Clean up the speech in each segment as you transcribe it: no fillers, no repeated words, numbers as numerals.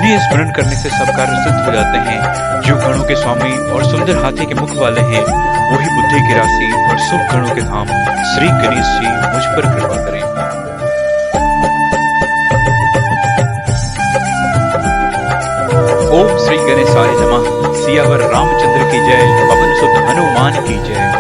जिन्हें स्मरण करने से सब कार्य सिद्ध हो जाते हैं। जो गणों के स्वामी और सुंदर हाथी के मुख वाले हैं, वही बुद्धि की राशि और सुख गणों के धाम श्री गणेश जी मुझ पर कृपा करें। ओम श्री गणेशाय नमः। सियावर रामचंद्र की जय, पवन सुत हनुमान की जय।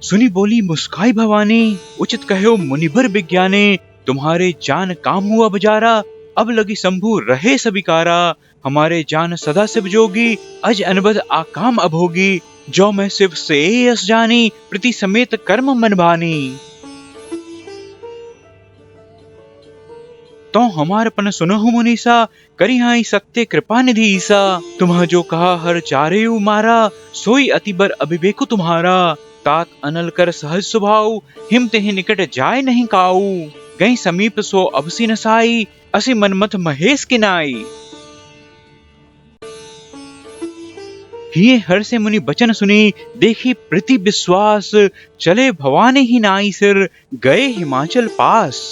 सुनी बोली मुस्काई भवानी, उचित कहो मुनिभर विज्ञाने। तुम्हारे जान काम हुआ बजारा, अब लगी शंभु रहे सबिकारा। हमारे जान सदा शिव जोगी, अज अनबद आकाम अब होगी। जो मैं शिव से यस जानी, प्रति समेत कर्म मन भानी। तो हमार पन सुनहु मुनीसा, करी हाई सत्य कृपा निधि ईसा। तुम्हा जो कहा हर चारे मारा, सोई अति बर अभिवेकु तुम्हारा। तात अनल कर सहज स्वभाव, हिम तेहि निकट जाय नहीं काऊ। गई समीप सो अबसी नसाई, असि मनमथ महेश किनाई। हिये हर से मुनि बचन सुनी, देखी प्रीति विश्वास। चले भवानी ही नाई सिर, गए हिमाचल पास।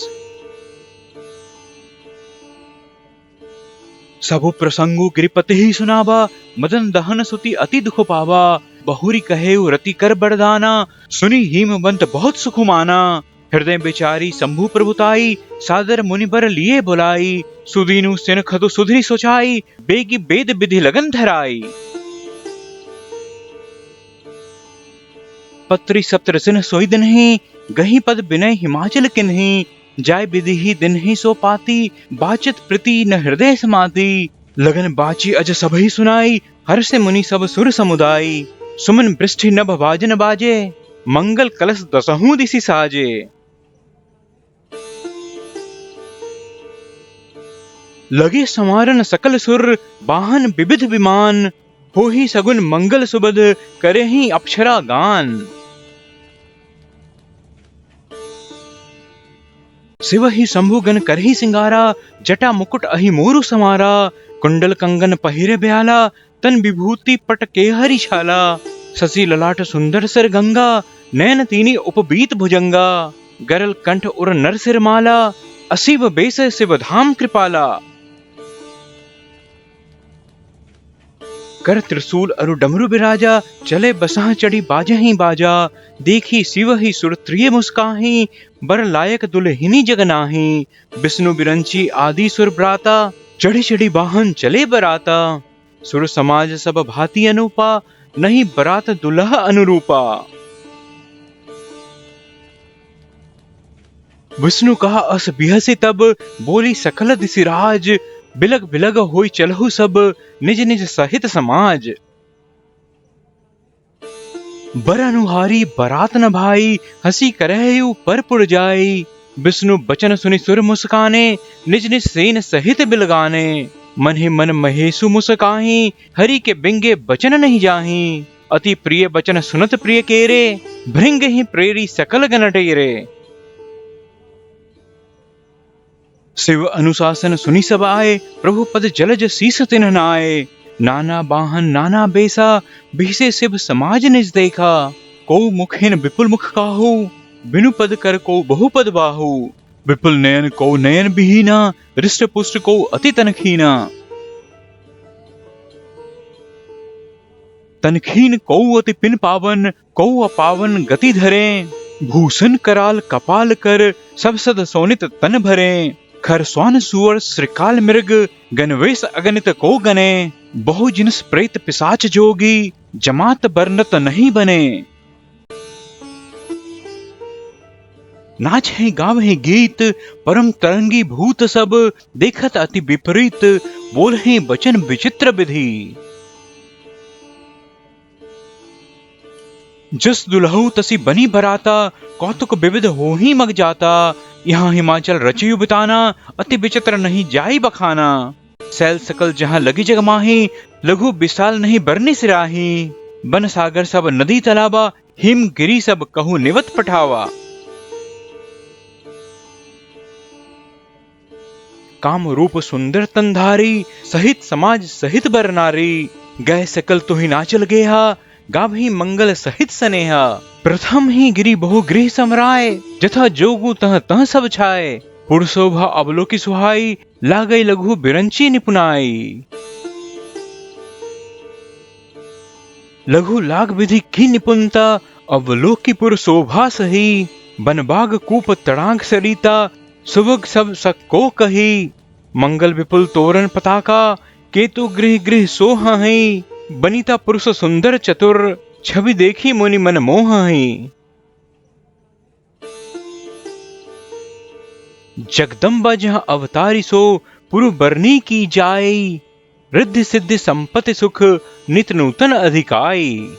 सबु प्रसंगु गिरिपति ही सुनावा, मदन दहन सुति अति दुख पावा। बहुरी कहे रति कर बरदाना, सुनी हिमवंत बहुत सुख माना। हृदय बेचारी शंभु प्रभुताई, सादर मुनि बर लिए बुलाई। सुदीनु सिन खतु सुधरी सोचाई, बेगी वेद विधि लगन धराई। पत्री सप्तर सिन सोई दिनहि, गही पद विनय हिमाचल किन्हि। जाय विधि ही दिन ही सो पाती, बाचित प्रीति न हृदय समाती। लगन बाची अज सबही सुनाई, हर से मुनि सब सुर समुदाई। सुमन वृष्टि नभ बाजन बाजे, मंगल कलश दसहु दिशि साजे। लगे समारन सकल सुर, वाहन विविध विमान। हो ही सगुन मंगल सुबद, करे ही अप्सरा गान। शिव ही शंभु गण करही सिंगारा, जटा मुकुट अहि मोरु समारा। कुंडल कंगन पहिरे ब्याला, तन विभूति पट के हरि छाला। शशि ललाट सुंदर सिर गंगा, नयन तीनी उपबीत भुजंगा। गरल कंठ उर नर सिर माला, असीव बेस शिव धाम कृपाला। कर त्रिशूल अरु डमरु बिराजा, चले बसह चढ़ी बाजे ही बाजा। देखी शिव ही सुर त्रिय मुस्काही, बर लायक दुल्हिनी जगनाही। विष्णु बिरंची आदि सुर ब्राता, चढ़ी चढ़ी वाहन चले बराता। सुर समाज सब भांति अनुपा, नहीं बरात दुल्हा अनुरूपा। विष्णु कहा अस बिहसी तब, बोली सकल दिसिराज। बिलग बिलग होई चलहु सब, निज निज सहित समाज। बर अनुहारी बरात न भाई, हंसी करहु पर पुर जाई। विष्णु बचन सुनि सुर मुस्काने, निज निज सेन सहित बिलगाने। मन ही मन महेशु मुस्काही, हरि के बिंगे बचन नहीं जाही। अति प्रिय बचन सुनत प्रिय केरे, भृंग ही प्रेरी सकल गण टेरे। शिव अनुशासन सुनि सब आए, प्रभु पद जलज शीस तिन्ह नाए। नाना बाहन नाना बेसा, बिहसे शिव समाज निज देखा। को मुखहीन विपुल मुख काहू, बिनु पद कर को बहुपद बाहू। विपुल नयन को नयन बिहीना, रिष्ट पुष्ट को अति तनखीना। तनखीन को अति पिन पावन, को अपावन गति धरे। भूषण कराल कपाल कर, सब सद सोनित तन भरे। खर स्वान सुअर श्रीकाल मृग, गणवेश अगणित को गने। बहु जिनस प्रेत पिशाच जोगी, जमात बरनत नहीं बने। नाच है गाव है गीत, परम तरंगी भूत सब। देखत अति विपरीत, बोल है वचन विचित्र विधि। जस दुल्हु तसी बनी बराता, कौतुक विविध हो ही मग जाता। यहाँ हिमाचल रचयु बिताना, अति विचित्र नहीं जाई बखाना। सैल सकल जहाँ लगी जग माही, लघु विशाल नहीं बरनी सिराही। बन सागर सब नदी तालाबा, हिम गिरी सब कहू निवत पठावा। काम रूप सुंदर तनधारी, सहित समाज सहित बर नारी। गए सकल तुहि नाचल गेहा, गाभी मंगल सहित स्नेहा। प्रथम ही गिरी बहु गृह समराय, जथा जोगु तह तह सब छाए। पुरशोभा अवलोकि सुहाई, लागई लघु बिरंची निपुनाई। लघु लाग विधि की निपुणता, अवलोकि पुर शोभा सही। बनबाग कूप तड़ांग सरिता, सुभग सब सक्को कही। मंगल विपुल तोरण पताका, केतु गृह गृह सोहाई। बनीता पुरुष सुंदर चतुर, छवि देखी मुनि मन मोहाई। जगदम्बा जहाँ अवतारी सो, पुरु बरनी की जाई। रिद्धि सिद्धि संपत्ति सुख, नित नूतन अधिकाई।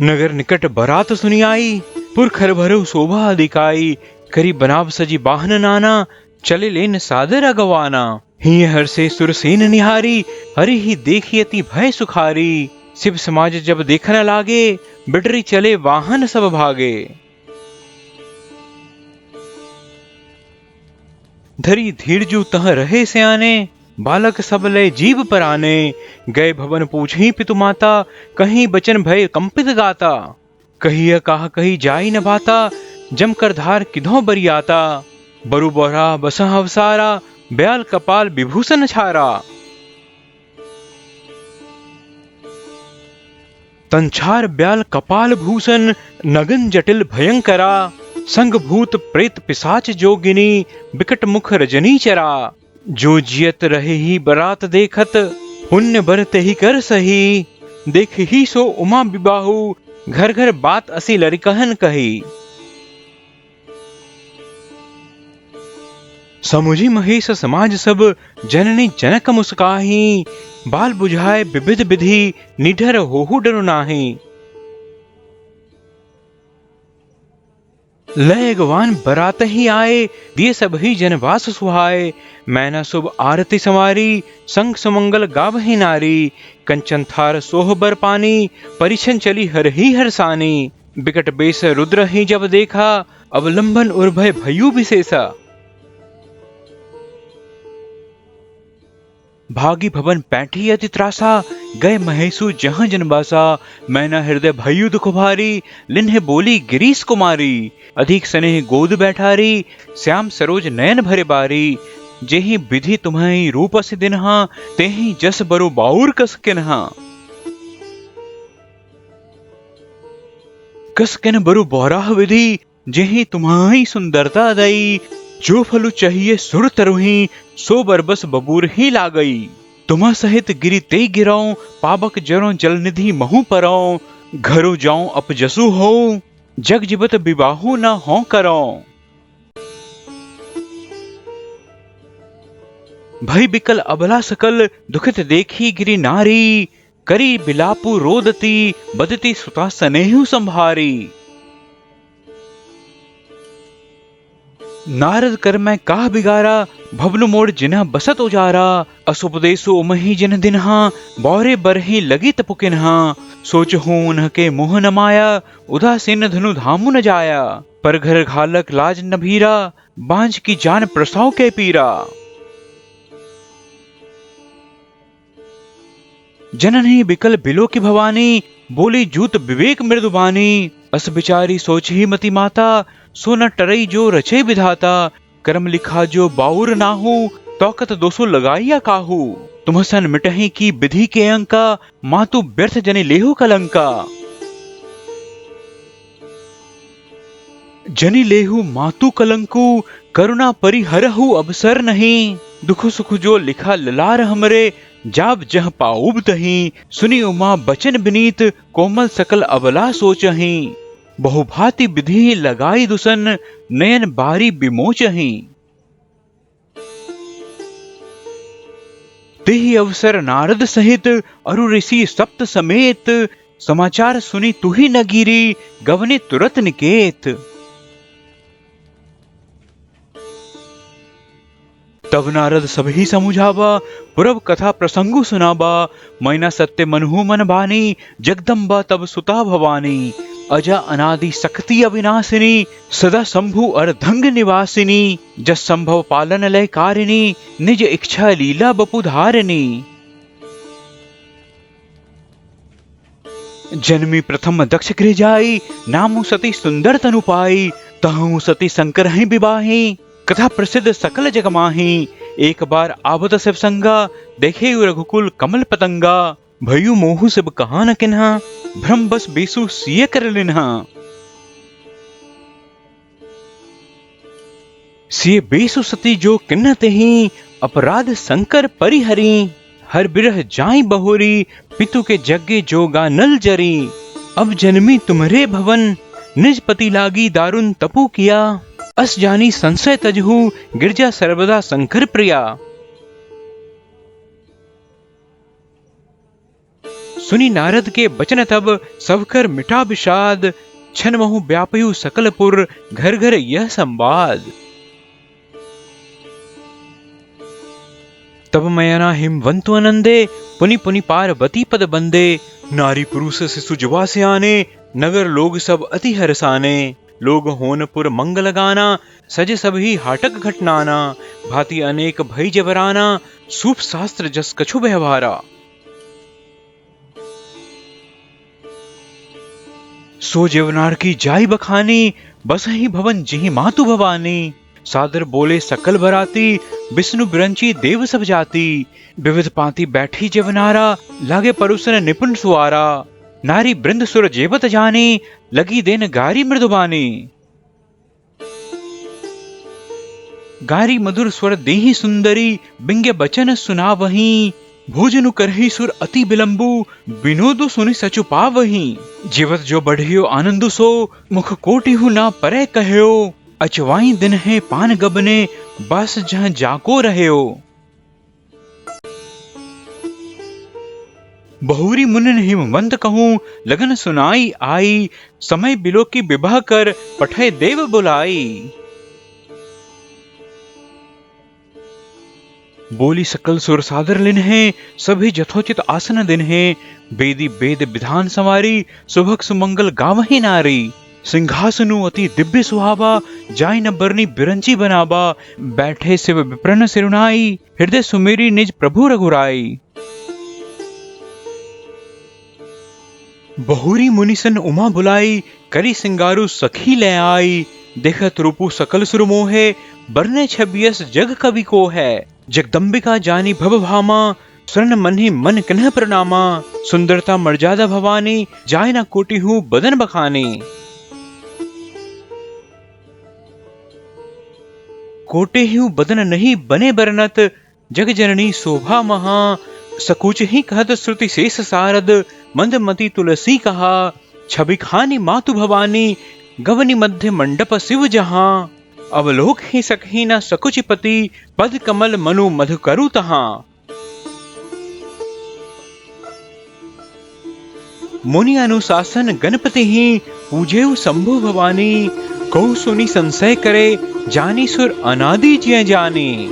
नगर निकट बरात सुनी आई, पुर खर भरऊ शोभा अधिकाई। करी बनाव सजी बाहन नाना, चले लेन सादर अगवाना। ही हर से सुरसेन निहारी, हरि ही देखी अति भय सुखारी। शिव समाज जब देखन लागे, बिडरी चले वाहन सब भागे। धरी धीरजू तह रहे सयाने, बालक सब लय जीव पराने। गए भवन पूछी पितु माता, कहीं बचन भय कंपित गाता। कही कहा कही जाई न बाता, जम कर धार किधों बरियाता। बरु बोरा बसा अवसारा, ब्याल कपाल विभूषण छारा। तंछार ब्याल कपाल भूषण, नगन जटिल भयंकरा। संग भूत प्रेत पिशाच जोगिनी, बिकट मुख रजनी चरा। जो जियत रहे ही बरात देखत, पुण्य बरत ही कर सही। देख ही सो उमा विबाहु, घर घर बात असी लरिकहन कही। समुझी महेश समाज सब, जननी जनक मुस्काही। बाल बुझाए विविध विधि, निडर होहु डरु नाही। लय गवान बरात ही आए, दिए सब ही जनवास सुहाए। मैना शुभ आरती संवारी, संग सुमंगल गावहि नारी। कंचन थार सोह बर पानी, परिछन चली हर ही हरसानी। बिकट बेस रुद्र ही जब देखा, अवलंबन उर्भय भयु विशेषा। भागी भवन पैठी अति त्रासा, गए महेशु जहां जनबासा। मैना हृदय भयु दुख भारी, लिन्हे बोली गिरीश कुमारी। अधिक स्नेह गोद बैठारी, श्याम सरोज नयन भरे बारी। जेहि विधि तुम्हें रूप अस दिनहा, तेहि जस बरु बाउर कस किन्हा। कस किन बरु बोराह विधि, जेहि तुम्हारी सुंदरता दई। जो फलु चाहिए सुर तरुही, सो बरबस बबूर ही लागई। तुम सहित गिरी ते गिराऊं, पाबक जरों जल निधि महु पराऊं। घरो जाऊं अपजसु हो, जग जीवत विबाहु न हो कराऊं। भई बिकल अबला सकल, दुखित देखी गिरी नारी। करी बिलापु रोदती, बदती सुता स्नेहु संभारी। नारद कर मैं काह बिगारा, भवनु मोड़ जिन्हा बसत उजारा। असुपदेशु उमहि जिन दिनहा, बौरे बरही लगी तपुकिन्हा। सोच हूं उनके मोह न माया, उदासीन धनु धामु न जाया। पर घर घालक लाज न भीरा, बांझ की जान प्रसव के पीरा। जननी बिकल बिलो की भवानी, बोली जूत विवेक मृदुबानी। अस बिचारी सोच ही मति माता, सो न टरई जो रचे विधाता। कर्म लिखा जो बाउर नाहू, तौकत दोसो लगाइया काहू। तुम सन मिटही की विधि के अंका, मातु व्यर्थ जनि लेहु कलंका। जनि लेहु मातु कलंकु, करुणा परिहरहु अवसर नहीं। दुख सुख जो लिखा ललार हमरे, जाब जह पाऊब तही। सुनी उमा बचन विनीत, कोमल सकल अबला सोचही। बहुभांति विधि लगाई दुसन, नयन बारी विमोचही। तेहि अवसर नारद सहित, अरु ऋषि सप्त समेत। समाचार सुनी तुही न गिरी, गवने तुरत निकेत। तब नारद सभी समुझावा, पूर्व कथा प्रसंगु सुनाबा। मैना सत्य मनहु मन बानी, जगदम्बा तब सुता भवानी। अजा अनादि शक्ति अविनाशिनी, सदा शंभु अर्धंग निवासिनी। जस संभव पालन लय कारिणी, निज इच्छा लीला बपु धारिणी। जन्मी प्रथम दक्ष गृह जाई, नामु सती सुंदर तनु पाई, तहु सती शंकर हैं विवाही, कथा प्रसिद्ध सकल जग माही। एक बार आवत शिव संगा, देखे रघुकुल कमल पतंगा, भयु मोहु सब कहा न किन्हा, भ्रम बस बेसु सिय कर लिन्हा। सिय बेसु सती जो किन्नत ही, अपराध शंकर परिहरी, हर बिरह जाई बहोरी, पितु के जग्गे जोगा नल जरी। अब जन्मी तुम्हरे भवन, निज पति लागी दारुण तपु किया, अस जानी संशय तजहु, गिरजा सर्वदा शंकर प्रिया। सुनी नारद के बचन तब, सब कर मिटा विषाद, छन महु व्यापयु सकलपुर, घर घर यह संवाद। तब मयना हिमवंतु आनंदे, पुनि पुनि पार्वती पद बंदे, नारी पुरुष शिशु जुवा से आने, नगर लोग सब अति हरसाने। लोग होनपुर मंगल गाना, सजे सभी हाटक घटनाना, भांति अनेक भई जबराना, सूप शास्त्र जस कछु व्यवहारा। सो जेवनार की जाई बखानी, बस ही भवन जिहि मातु भवानी। सादर बोले सकल बराती, विष्णु बिरंची देव सब जाती, विविध पांति बैठी जेवनारा, लागे परुसन निपुण सुआरा। नारी बृंद सुर जेवत जानी, लगी देन गारी मृदुबानी। गारी मधुर स्वर देहि सुंदरी, बिंगे बचन सुना वही, भोजनु करहि सुर अति विलंबु, विनोदु सुनि सचु पावही। जीवत जो बढ़ियो आनंदु सो, मुख कोटिहु ना परे कहयो, अचवाई दिन है पान गबने, बस जहां जाको रहयो। बहुरी मुनिन हिमवंत कहूं, लगन सुनाई आई, समय बिलो की विवाह कर, पठय देव बुलाई। बोली सकल सुर सादर लिन है, सभी जथोचित आसन दिन है, वेदी वेद विधान संवारी, सुभग सुमंगल गावही नारी। सिंहासनु अति दिव्य सुहावा, जाय न बरनी बिरंची बनावा, बैठे शिव विप्रन सिरुनाई, हृदय सुमेरी निज प्रभु रघुराई। बहुरी मुनिसन उमा बुलाई, करी सिंगारु सखी ले आई, देखत रूपु सकल सुर मोहे, बरने छबियस जग कवि को है। जगदम्बिका जानी भव भामा, स्वर्ण मन्हि मन कन्ह प्रणामा, सुंदरता मर्यादा भवानी, जाय न कोटि हूँ बदन बखानी। कोटे हूँ बदन नहीं बने बरनत, जग जननी शोभा महा, सकुच ही कहत श्रुति शेष सारद, मंदमती तुलसी कहा। छवि खानी मातु भवानी, गवनी मध्य मंडप शिव जहां, अवलोक ही सकही न सकुच पति, पद कमल मनु मधु करु तहां। मुनि अनुशासन गणपति ही, पूजेउ शंभु भवानी, कहु सुनी संशय करे, जानी सुर अनादि जिय जानी।